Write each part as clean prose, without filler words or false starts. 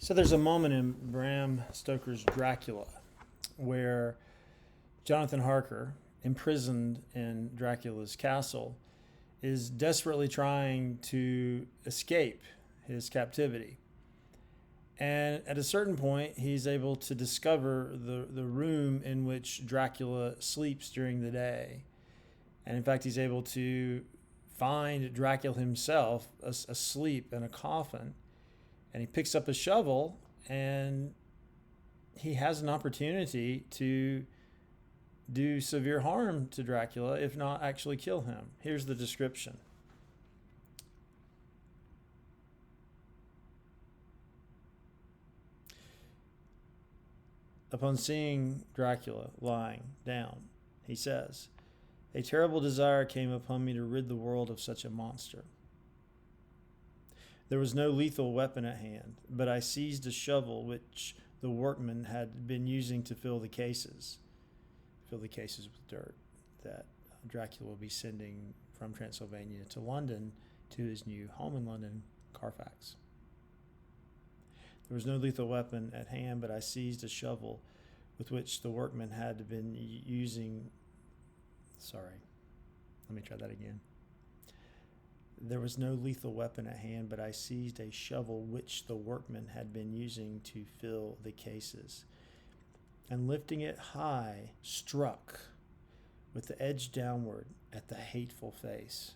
So there's a moment in Bram Stoker's Dracula where Jonathan Harker, imprisoned in Dracula's castle, is desperately trying to escape his captivity. And at a certain point, he's able to discover the room in which Dracula sleeps during the day. And in fact, he's able to find Dracula himself asleep in a coffin. And he picks up a shovel and he has an opportunity to do severe harm to Dracula, if not actually kill him. Here's the description. Upon seeing Dracula lying down, he says, "A terrible desire came upon me to rid the world of such a monster. There was no lethal weapon at hand, but I seized a shovel which the workmen had been using to fill the cases with dirt that Dracula will be sending from Transylvania to London to his new home in London, Carfax. There was no lethal weapon at hand, but I seized a shovel with which the workmen had been using. Let me try that again. There was no lethal weapon at hand, but I seized a shovel which the workmen had been using to fill the cases, and lifting it high, struck with the edge downward at the hateful face.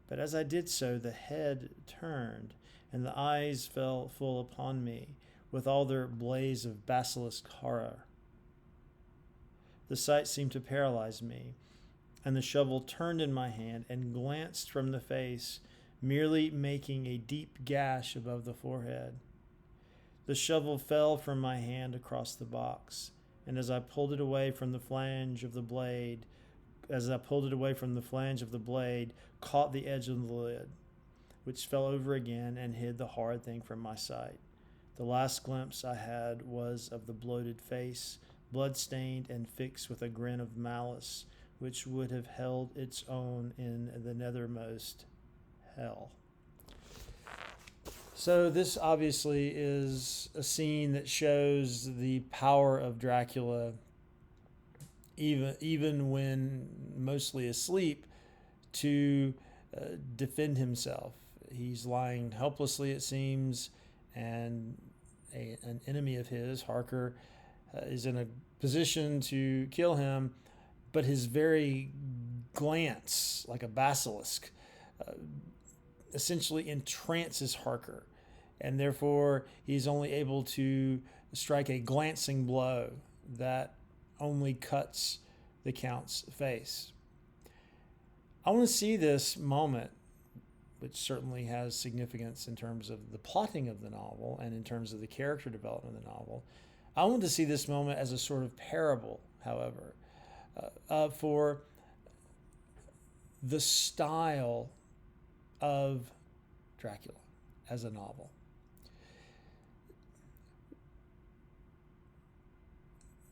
But as I did so, the head turned, and the eyes fell full upon me with all their blaze of basilisk horror. The sight seemed to paralyze me, and the shovel turned in my hand and glanced from the face, merely making a deep gash above the forehead. The shovel fell from my hand across the box, and as I pulled it away from the flange of the blade, caught the edge of the lid, which fell over again and hid the horrid thing from my sight. The last glimpse I had was of the bloated face, blood-stained and fixed with a grin of malice, which would have held its own in the nethermost hell." So this obviously is a scene that shows the power of Dracula, even when mostly asleep, to defend himself. He's lying helplessly, it seems, and an enemy of his, Harker, is in a position to kill him, but his very glance, like a basilisk, essentially entrances Harker, and therefore he's only able to strike a glancing blow that only cuts the Count's face. I want to see this moment, which certainly has significance in terms of the plotting of the novel and in terms of the character development of the novel. I want to see this moment as a sort of parable, however, for the style of Dracula as a novel.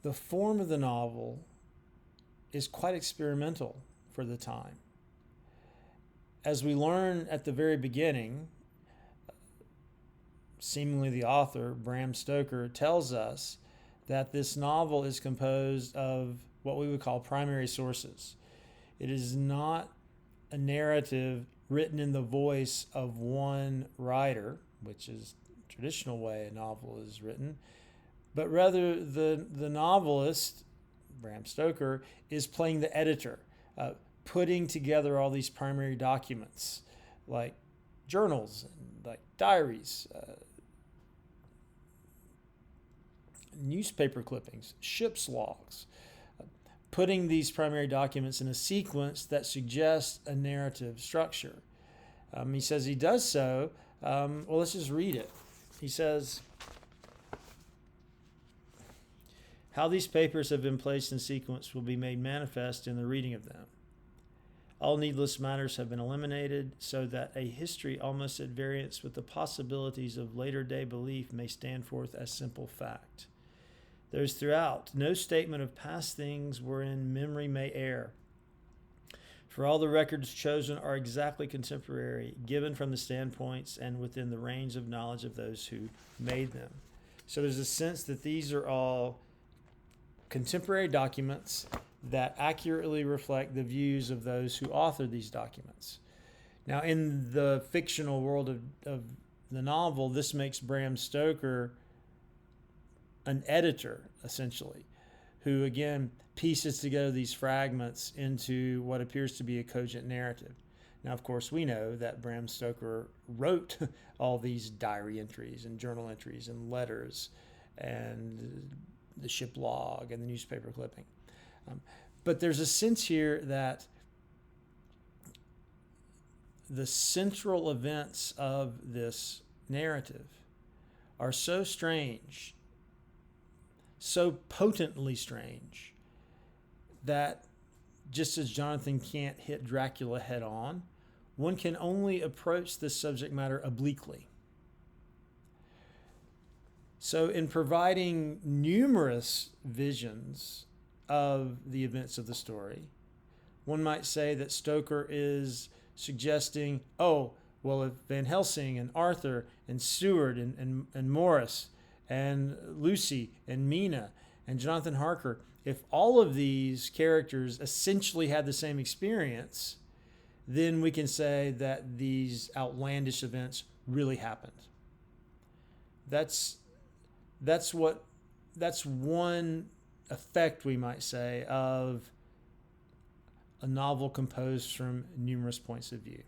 The form of the novel is quite experimental for the time. As we learn at the very beginning, seemingly the author, Bram Stoker, tells us that this novel is composed of what we would call primary sources. It is not a narrative written in the voice of one writer, which is the traditional way a novel is written, but rather the novelist, Bram Stoker, is playing the editor, putting together all these primary documents like journals, like diaries, newspaper clippings, ship's logs, putting these primary documents in a sequence that suggests a narrative structure. He says he does so. Well, let's just read it. He says, "How these papers have been placed in sequence will be made manifest in the reading of them. All needless matters have been eliminated, so that a history almost at variance with the possibilities of later-day belief may stand forth as simple fact. There is throughout no statement of past things wherein memory may err. For all the records chosen are exactly contemporary, given from the standpoints and within the range of knowledge of those who made them. So there's a sense that these are all contemporary documents that accurately reflect the views of those who authored these documents. Now, in the fictional world of the novel, this makes Bram Stoker an editor, essentially, who, again, pieces together these fragments into what appears to be a cogent narrative. Now, of course, we know that Bram Stoker wrote all these diary entries and journal entries and letters and the ship log and the newspaper clipping. But there's a sense here that the central events of this narrative are so strange, so potently strange, that just as Jonathan can't hit Dracula head on, one can only approach this subject matter obliquely. So in providing numerous visions of the events of the story, one might say that Stoker is suggesting, oh, well, if Van Helsing and Arthur and Seward and Morris and Lucy and Mina and Jonathan Harker, if all of these characters essentially had the same experience, then we can say that these outlandish events really happened. That's one effect, we might say, of a novel composed from numerous points of view.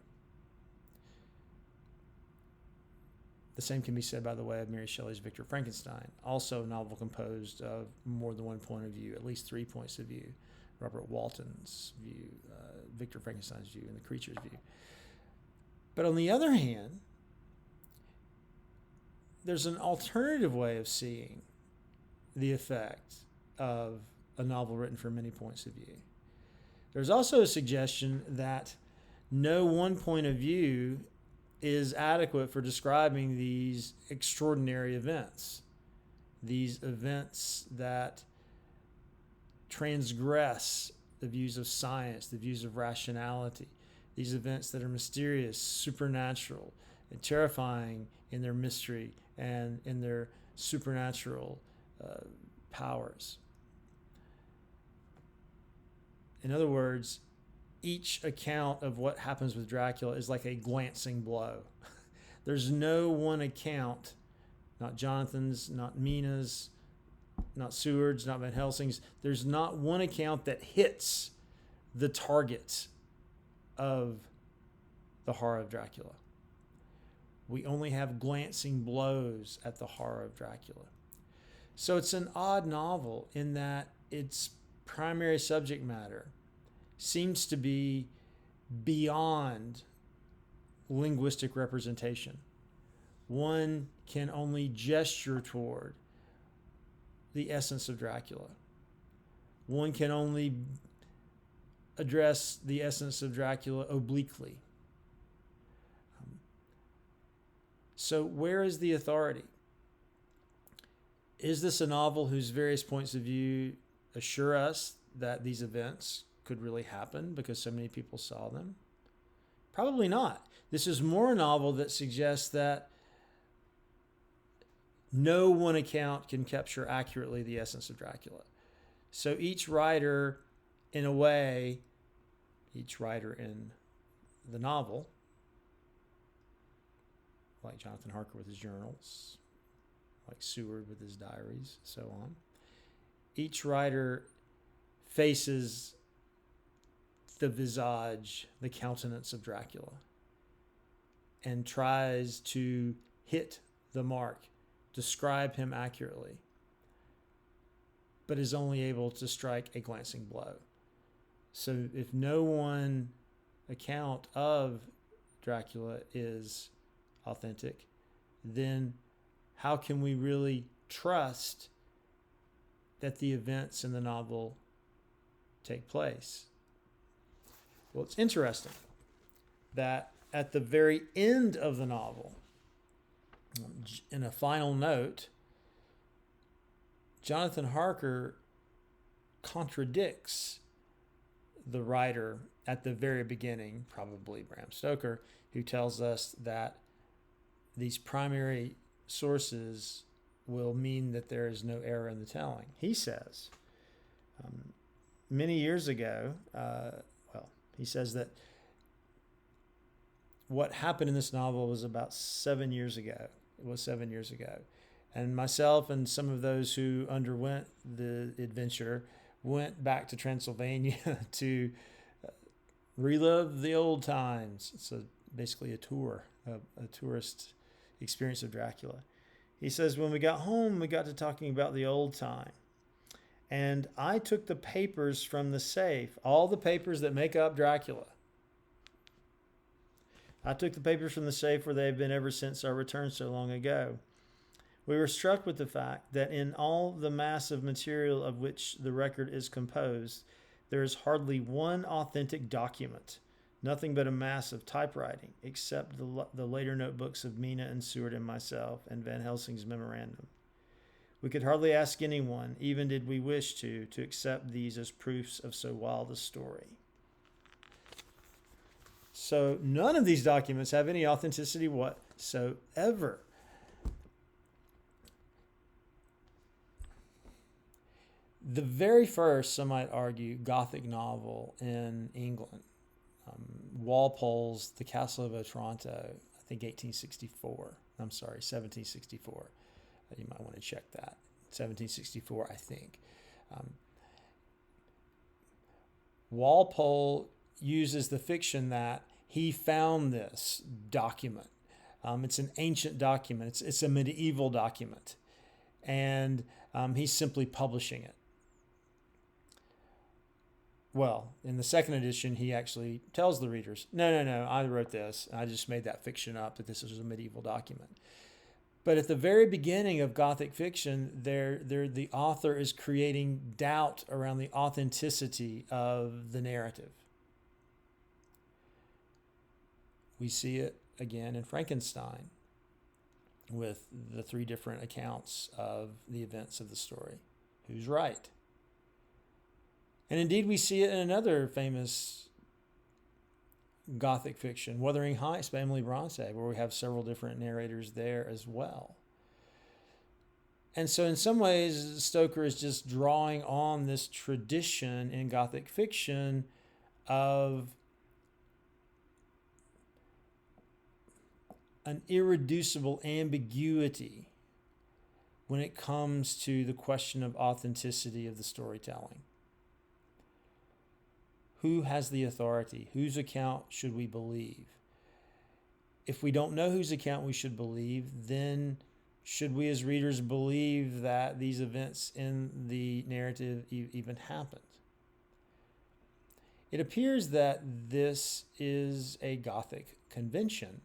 The same can be said, by the way, of Mary Shelley's Victor Frankenstein, also a novel composed of more than one point of view, at least 3 points of view. Robert Walton's view, Victor Frankenstein's view, and the creature's view. But on the other hand, there's an alternative way of seeing the effect of a novel written from many points of view. There's also a suggestion that no one point of view is adequate for describing these extraordinary events, these events that transgress the views of science, the views of rationality, these events that are mysterious, supernatural, and terrifying in their mystery and in their supernatural powers. In other words, each account of what happens with Dracula is like a glancing blow. There's no one account, not Jonathan's, not Mina's, not Seward's, not Van Helsing's. There's not one account that hits the target of the horror of Dracula. We only have glancing blows at the horror of Dracula. So it's an odd novel in that its primary subject matter seems to be beyond linguistic representation. One can only gesture toward the essence of Dracula. One can only address the essence of Dracula obliquely. So where is the authority? Is this a novel whose various points of view assure us that these events could really happen because so many people saw them? Probably not. This is more a novel that suggests that no one account can capture accurately the essence of Dracula. So each writer, in a way, each writer in the novel, like Jonathan Harker with his journals, like Seward with his diaries, so on, each writer faces the visage, the countenance of Dracula, and tries to hit the mark, describe him accurately, but is only able to strike a glancing blow. So if no one account of Dracula is authentic, then how can we really trust that the events in the novel take place? Well, it's interesting that at the very end of the novel, in a final note, Jonathan Harker contradicts the writer at the very beginning, probably Bram Stoker, who tells us that these primary sources will mean that there is no error in the telling. He says, many years ago, he says that what happened in this novel was about 7 years ago. It was 7 years ago. And myself and some of those who underwent the adventure went back to Transylvania to relive the old times. It's basically a tour, a tourist experience of Dracula. He says, when we got home, we got to talking about the old time. And I took the papers from the safe, all the papers that make up Dracula. I took the papers from the safe where they've been ever since our return so long ago. We were struck with the fact that in all the mass of material of which the record is composed, there is hardly one authentic document, nothing but a mass of typewriting, except the later notebooks of Mina and Seward and myself and Van Helsing's memorandum. We could hardly ask anyone, even did we wish to accept these as proofs of so wild a story. So none of these documents have any authenticity whatsoever. The very first, some might argue, Gothic novel in England, Walpole's The Castle of Otranto, I think 1764. You might want to check that. 1764, I think. Walpole uses the fiction that he found this document. It's an ancient document. It's a medieval document. And he's simply publishing it. Well, in the second edition, he actually tells the readers, no, I wrote this. I just made that fiction up, that this is a medieval document. But at the very beginning of Gothic fiction, the author is creating doubt around the authenticity of the narrative. We see it again in Frankenstein with the 3 different accounts of the events of the story. Who's right? And indeed, we see it in another famous Gothic fiction, Wuthering Heights by Emily Bronte, where we have several different narrators there as well. And so in some ways, Stoker is just drawing on this tradition in Gothic fiction of an irreducible ambiguity when it comes to the question of authenticity of the storytelling. Who has the authority? Whose account should we believe? If we don't know whose account we should believe, then should we as readers believe that these events in the narrative even happened? It appears that this is a Gothic convention.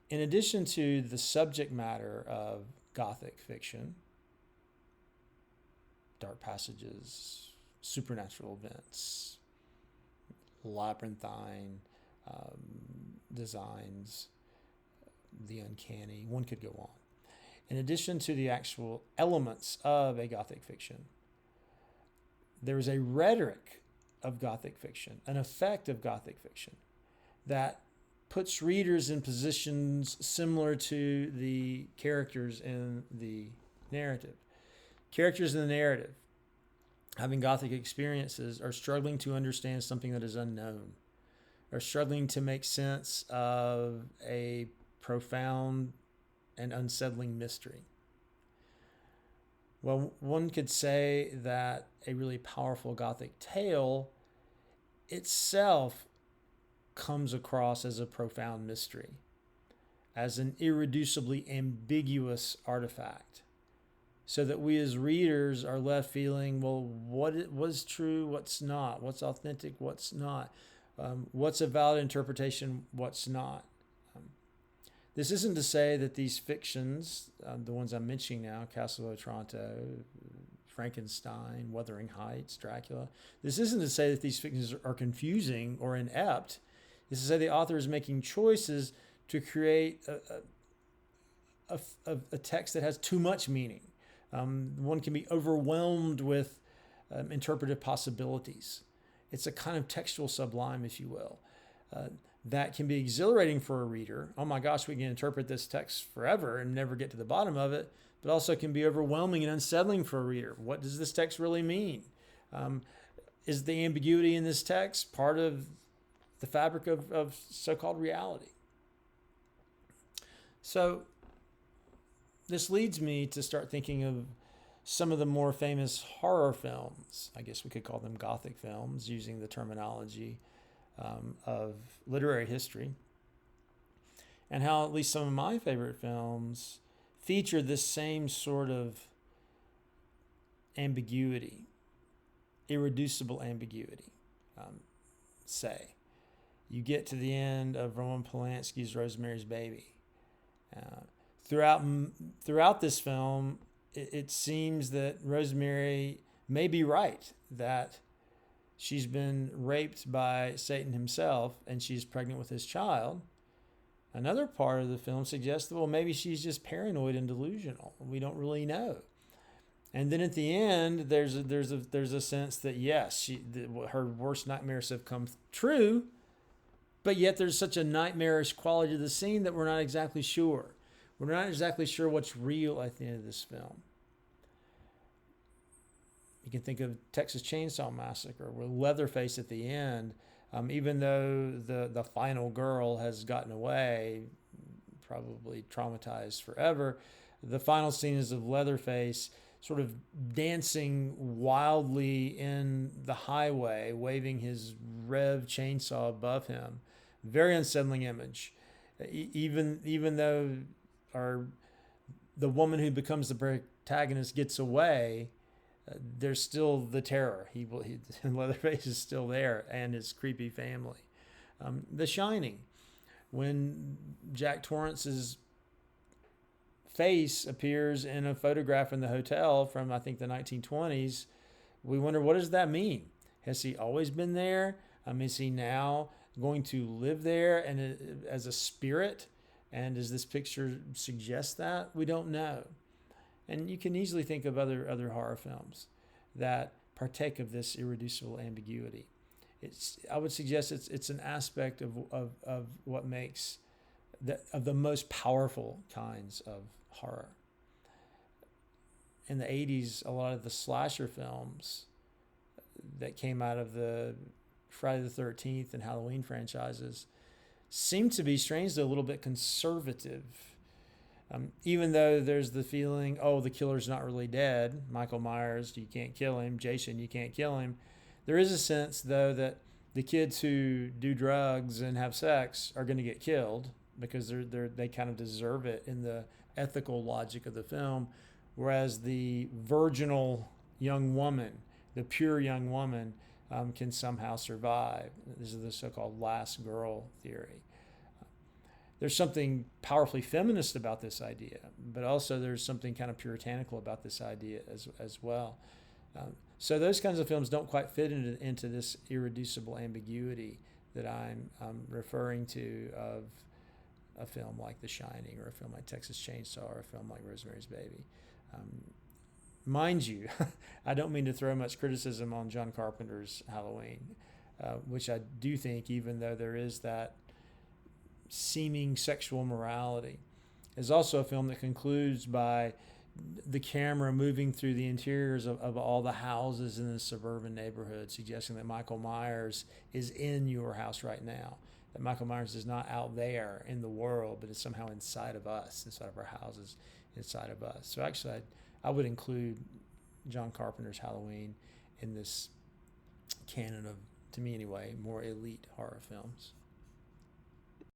In addition to the subject matter of Gothic fiction, dark passages, supernatural events, labyrinthine designs, the uncanny, one could go on. In addition to the actual elements of a Gothic fiction, there is a rhetoric of Gothic fiction, an effect of Gothic fiction that puts readers in positions similar to the characters in the narrative. Characters in the narrative, having Gothic experiences, are struggling to understand something that is unknown, are struggling to make sense of a profound and unsettling mystery. Well, one could say that a really powerful Gothic tale itself comes across as a profound mystery, as an irreducibly ambiguous artifact, so that we as readers are left feeling, well, what was true, what's not, what's authentic, what's not, what's a valid interpretation, what's not. This isn't to say that these fictions, the ones I'm mentioning now, Castle of Otranto, Frankenstein, Wuthering Heights, Dracula, this isn't to say that these fictions are confusing or inept. This is to say the author is making choices to create a text that has too much meaning. One can be overwhelmed with interpretive possibilities. It's a kind of textual sublime, if you will, that can be exhilarating for a reader. Oh my gosh, we can interpret this text forever and never get to the bottom of it, but also can be overwhelming and unsettling for a reader. What does this text really mean? Is the ambiguity in this text part of the fabric of so-called reality? So this leads me to start thinking of some of the more famous horror films. I guess we could call them gothic films, using the terminology of literary history, and how at least some of my favorite films feature this same sort of ambiguity, irreducible ambiguity. Say, you get to the end of Roman Polanski's Rosemary's Baby. Throughout this film, it seems that Rosemary may be right, that she's been raped by Satan himself and she's pregnant with his child. Another part of the film suggests that, well, maybe she's just paranoid and delusional. We don't really know. And then at the end, there's a sense that, yes, her worst nightmares have come true, but yet there's such a nightmarish quality to the scene that we're not exactly sure. We're not exactly sure what's real at the end of this film. You can think of Texas Chainsaw Massacre, where Leatherface at the end, even though the final girl has gotten away, probably traumatized forever, the final scene is of Leatherface sort of dancing wildly in the highway, waving his Rev chainsaw above him. Very unsettling image. Even though the woman who becomes the protagonist gets away, there's still the terror. Leatherface is still there, and his creepy family. The Shining, when Jack Torrance's face appears in a photograph in the hotel from, I think, the 1920s, we wonder, what does that mean? Has he always been there? Is he now going to live there and as a spirit? And does this picture suggest that? We don't know. And you can easily think of other horror films that partake of this irreducible ambiguity. I would suggest it's an aspect of what makes of the most powerful kinds of horror. In the 80s, a lot of the slasher films that came out of the Friday the 13th and Halloween franchises seem to be strangely a little bit conservative. Even though there's the feeling, oh, the killer's not really dead. Michael Myers, you can't kill him. Jason, you can't kill him. There is a sense, though, that the kids who do drugs and have sex are going to get killed because they kind of deserve it in the ethical logic of the film, whereas the virginal young woman, the pure young woman, can somehow survive. This is the so-called last girl theory. There's something powerfully feminist about this idea, but also there's something kind of puritanical about this idea as well. So those kinds of films don't quite fit into this irreducible ambiguity that I'm referring to of a film like The Shining, or a film like Texas Chainsaw, or a film like Rosemary's Baby. Mind you, I don't mean to throw much criticism on John Carpenter's Halloween, which I do think, even though there is that seeming sexual morality, is also a film that concludes by the camera moving through the interiors of all the houses in the suburban neighborhood, suggesting that Michael Myers is in your house right now, that Michael Myers is not out there in the world, but is somehow inside of us, inside of our houses, inside of us. So actually, I would include John Carpenter's Halloween in this canon of, to me anyway, more elite horror films.